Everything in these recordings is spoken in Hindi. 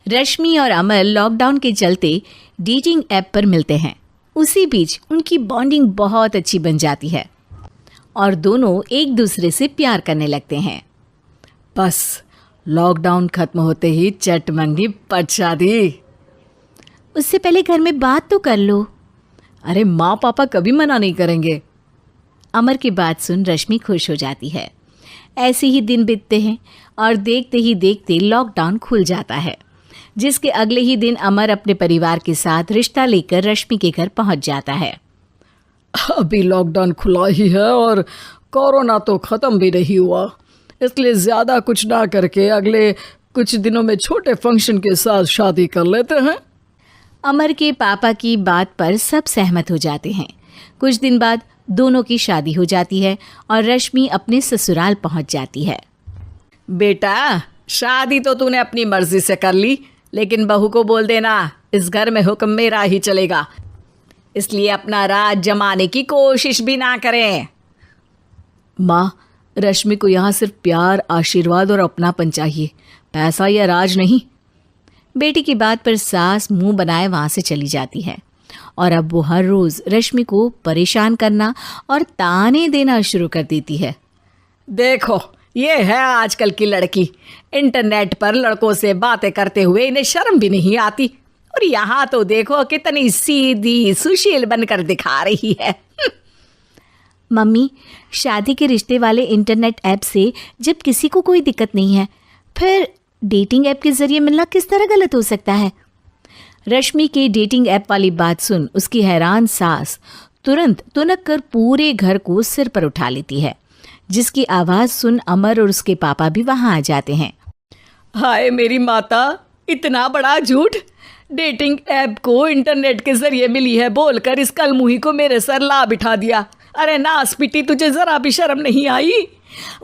रश्मि और अमर लॉकडाउन के चलते डेटिंग ऐप पर मिलते हैं। उसी बीच उनकी बॉन्डिंग बहुत अच्छी बन जाती है और दोनों एक दूसरे से प्यार करने लगते हैं। बस लॉकडाउन खत्म होते ही चट मंगी पट शादी। उससे पहले घर में बात तो कर लो। अरे माँ पापा कभी मना नहीं करेंगे। अमर की बात सुन रश्मि खुश हो जाती है। ऐसे ही दिन बीतते हैं और देखते ही देखते लॉकडाउन खुल जाता है, जिसके अगले ही दिन अमर अपने परिवार के साथ रिश्ता लेकर रश्मि के घर पहुंच जाता है। अभी लॉकडाउन खुला ही है और कोरोना तो ख़त्म भी नहीं हुआ, इसलिए ज़्यादा कुछ ना करके अगले कुछ दिनों में छोटे फंक्शन के साथ शादी कर लेते हैं। अमर के पापा की बात पर सब सहमत हो जाते हैं। कुछ दिन बाद दोनों की शादी हो जाती है और रश्मि अपने ससुराल पहुंच जाती है। बेटा, शादी तो तूने अपनी मर्जी से कर ली, लेकिन बहू को बोल देना इस घर में हुक्म मेरा ही चलेगा, इसलिए अपना राज जमाने की कोशिश भी ना करें। माँ, रश्मि को यहाँ सिर्फ प्यार, आशीर्वाद और अपनापन चाहिए, पैसा या राज नहीं। बेटी की बात पर सास मुंह बनाए वहाँ से चली जाती है और अब वो हर रोज़ रश्मि को परेशान करना और ताने देना शुरू कर देती है। देखो, ये है आजकल की लड़की, इंटरनेट पर लड़कों से बातें करते हुए इन्हें शर्म भी नहीं आती, और यहाँ तो देखो कितनी सीधी सुशील बनकर दिखा रही है। मम्मी, शादी के रिश्ते वाले इंटरनेट ऐप से जब किसी को कोई दिक्कत नहीं है, फिर डेटिंग ऐप के जरिए मिलना किस तरह गलत हो सकता है? रश्मि के डेटिंग ऐप वाली बात सुन उसकी हैरान सास तुरंत तुनक कर पूरे घर को सिर पर उठा लेती है, जिसकी आवाज़ सुन अमर और उसके पापा भी वहाँ आ जाते हैं। हाय मेरी माता, इतना बड़ा झूठ! डेटिंग ऐप को इंटरनेट के जरिए मिली है बोलकर इस कलमुही को मेरे सर ला बिठा दिया। अरे नास पिटी, तुझे जरा भी शर्म नहीं आई?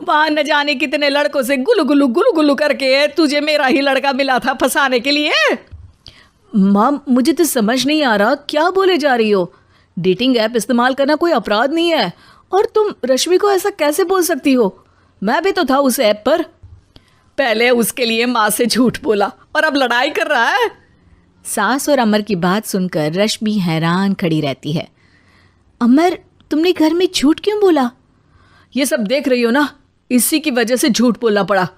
वहाँ न जाने कितने लड़कों से गुलू गुलू करके तुझे मेरा ही लड़का मिला था फंसाने के लिए। माँ, मुझे तो समझ नहीं आ रहा क्या बोले जा रही हो। डेटिंग ऐप इस्तेमाल करना कोई अपराध नहीं है, और तुम रश्मि को ऐसा कैसे बोल सकती हो? मैं भी तो था उस ऐप पर। पहले उसके लिए माँ से झूठ बोला और अब लड़ाई कर रहा है। सास और अमर की बात सुनकर रश्मि हैरान खड़ी रहती है। अमर, तुमने घर में झूठ क्यों बोला? ये सब देख रही हो ना, इसी की वजह से झूठ बोलना पड़ा।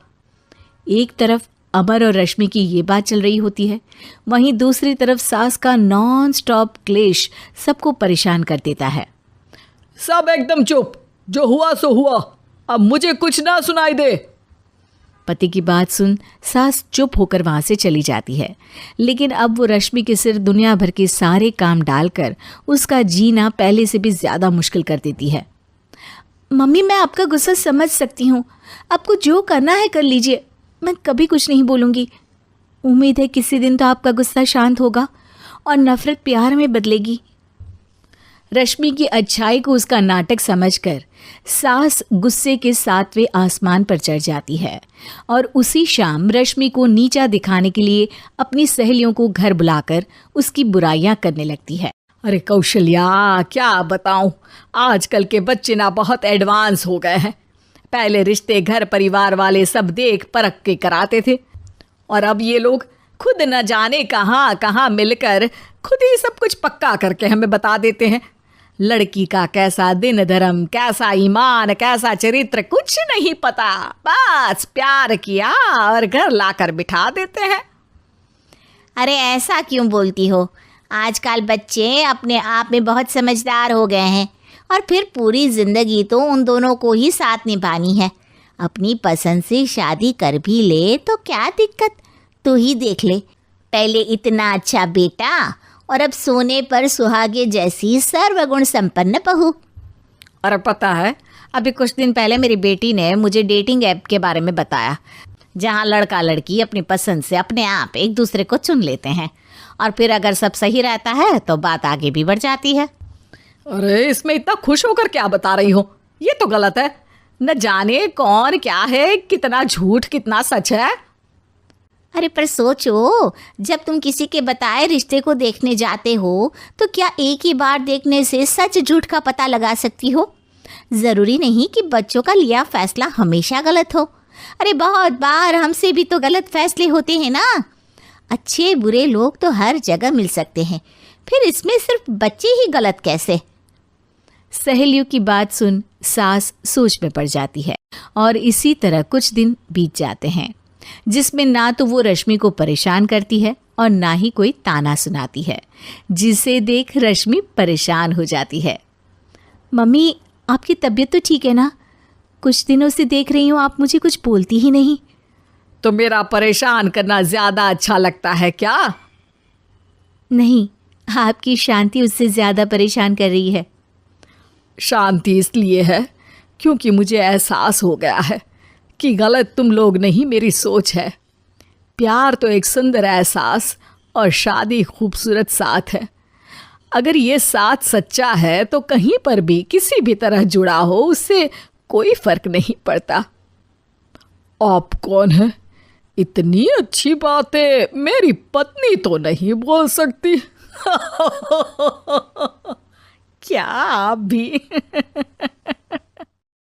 एक तरफ अमर और रश्मि की ये बात चल रही होती है, वहीं दूसरी तरफ सास का नॉन स्टॉप क्लेश सबको परेशान कर देता है। सब एकदम चुप, जो हुआ सो हुआ, अब मुझे कुछ ना सुनाई दे। पति की बात सुन सास चुप होकर वहाँ से चली जाती है, लेकिन अब वो रश्मि के सिर दुनिया भर के सारे काम डालकर उसका जीना पहले से भी ज़्यादा मुश्किल कर देती है। मम्मी, मैं आपका गुस्सा समझ सकती हूँ, आपको जो करना है कर लीजिए, मैं कभी कुछ नहीं बोलूँगी। उम्मीद है किसी दिन तो आपका गुस्सा शांत होगा और नफ़रत प्यार में बदलेगी। रश्मि की अच्छाई को उसका नाटक समझकर सास गुस्से के 7वें आसमान पर चढ़ जाती है और उसी शाम रश्मि को नीचा दिखाने के लिए अपनी सहेलियों को घर बुलाकर उसकी बुराइयां करने लगती है। अरे कौशल्या, क्या बताऊं, आजकल के बच्चे ना बहुत एडवांस हो गए हैं। पहले रिश्ते घर परिवार वाले सब देख परख के कराते थे, और अब ये लोग खुद न जाने कहाँ कहाँ मिलकर खुद ही सब कुछ पक्का करके हमें बता देते हैं। लड़की का कैसा दिन धर्म, कैसा ईमान, कैसा चरित्र कुछ नहीं पता, बस प्यार किया और घर लाकर बिठा देते हैं। अरे ऐसा क्यों बोलती हो? आजकल बच्चे अपने आप में बहुत समझदार हो गए हैं, और फिर पूरी ज़िंदगी तो उन दोनों को ही साथ निभानी है। अपनी पसंद से शादी कर भी ले तो क्या दिक्कत, तू ही देख ले, पहले इतना अच्छा बेटा और अब सोने पर सुहागे जैसी सर्वगुण संपन्न बहू। और पता है, अभी कुछ दिन पहले मेरी बेटी ने मुझे डेटिंग ऐप के बारे में बताया, जहाँ लड़का लड़की अपनी पसंद से अपने आप एक दूसरे को चुन लेते हैं, और फिर अगर सब सही रहता है तो बात आगे भी बढ़ जाती है। अरे इसमें इतना खुश होकर क्या बता रही हो? ये तो गलत है। न जाने कौन क्या है, कितना झूठ कितना सच है। अरे पर सोचो, जब तुम किसी के बताए रिश्ते को देखने जाते हो तो क्या एक ही बार देखने से सच झूठ का पता लगा सकती हो? ज़रूरी नहीं कि बच्चों का लिया फैसला हमेशा गलत हो। अरे बहुत बार हमसे भी तो गलत फैसले होते हैं ना। अच्छे बुरे लोग तो हर जगह मिल सकते हैं, फिर इसमें सिर्फ बच्चे ही गलत कैसे? सहेलियों की बात सुन सास सोच में पड़ जाती है और इसी तरह कुछ दिन बीत जाते हैं जिसमें ना तो वो रश्मि को परेशान करती है और ना ही कोई ताना सुनाती है, जिसे देख रश्मि परेशान हो जाती है। मम्मी, आपकी तबीयत तो ठीक है ना? कुछ दिनों से देख रही हूँ आप मुझे कुछ बोलती ही नहीं। तो मेरा परेशान करना ज्यादा अच्छा लगता है क्या? नहीं, आपकी शांति उससे ज्यादा परेशान कर रही है। शांति इसलिए है क्योंकि मुझे एहसास हो गया है कि गलत तुम लोग नहीं, मेरी सोच है। प्यार तो एक सुंदर एहसास और शादी खूबसूरत साथ है। अगर ये साथ सच्चा है तो कहीं पर भी किसी भी तरह जुड़ा हो उससे कोई फर्क नहीं पड़ता। आप कौन है? इतनी अच्छी बातें मेरी पत्नी तो नहीं बोल सकती। क्या आप भी?